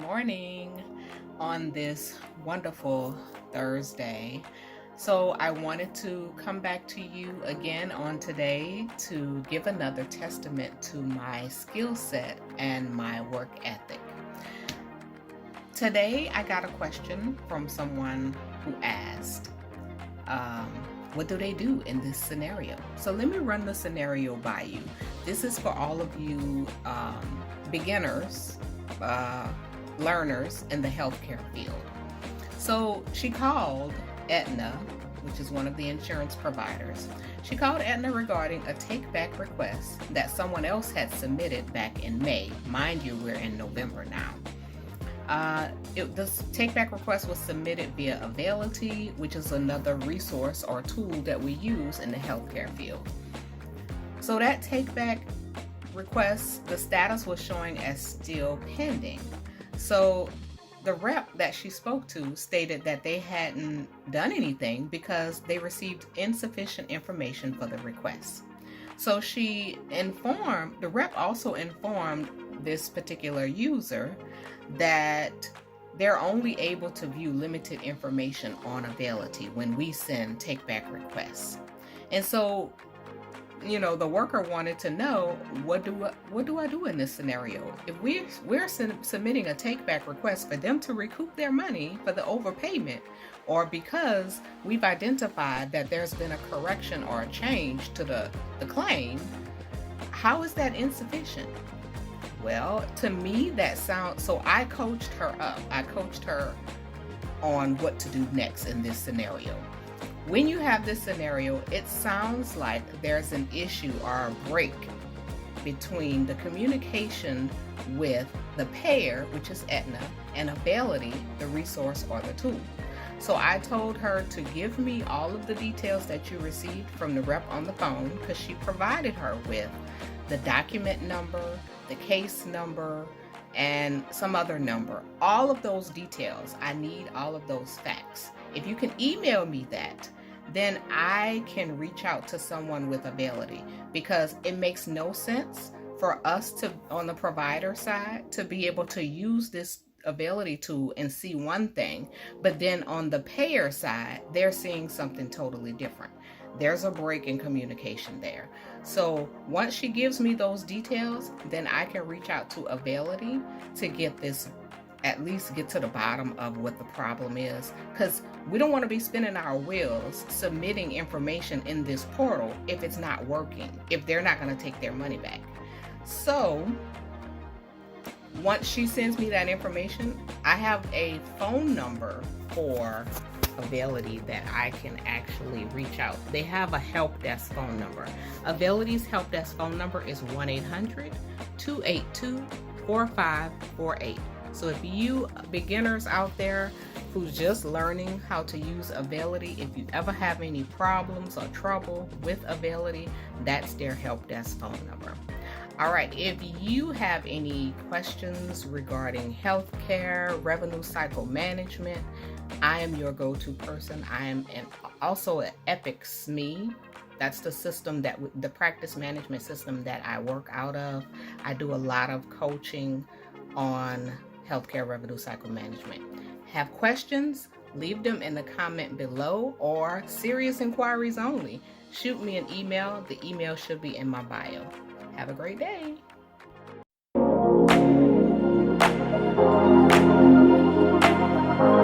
morning on this wonderful Thursday. So, I wanted to come back to you again on today to give another testament to my skill set and my work ethic. Today, I got a question from someone who asked, what do they do in this scenario? So, let me run the scenario by you. This is for all of you beginners, learners in the healthcare field. So she called Aetna, which is one of the insurance providers. She called Aetna regarding a take-back request that someone else had submitted back in May. Mind you, we're in November now. This take-back request was submitted via Availity, which is another resource or tool that we use in the healthcare field. So that take-back request, the status was showing as still pending. So the rep that she spoke to stated that they hadn't done anything because they received insufficient information for the request. So the rep also informed this particular user that they're only able to view limited information on Availity when we send take-back requests. And so the worker wanted to know, what do I do in this scenario? If we're submitting a take-back request for them to recoup their money for the overpayment, or because we've identified that there's been a correction or a change to the claim, how is that insufficient? Well, to me, that sounds, so I coached her up. I coached her on what to do next in this scenario. When you have this scenario, it sounds like there's an issue or a break between the communication with the payer, which is Aetna, and Availity, the resource or the tool. So I told her to give me all of the details that you received from the rep on the phone, because she provided her with the document number, the case number, and some other number. All of those details, I need all of those facts. If you can email me that, then I can reach out to someone with Availity, because it makes no sense for us to, on the provider side, to be able to use this Availity tool and see one thing, but then on the payer side, they're seeing something totally different. There's a break in communication there. So once she gives me those details, then I can reach out to Availity to at least get to the bottom of what the problem is, because we don't want to be spinning our wheels submitting information in this portal if it's not working, if they're not going to take their money back. So once she sends me that information, I have a phone number for Availity that I can actually reach out. They have a help desk phone number. Availity's help desk phone number is 1-800-282-4548. So if you beginners out there who's just learning how to use Availity, if you ever have any problems or trouble with Availity, that's their help desk phone number. All right, if you have any questions regarding healthcare, revenue cycle management, I am your go-to person. I am also an Epic SME. That's the system the practice management system that I work out of. I do a lot of coaching on healthcare revenue cycle management. Have questions? Leave them in the comment below, or serious inquiries only. Shoot me an email. The email should be in my bio. Have a great day.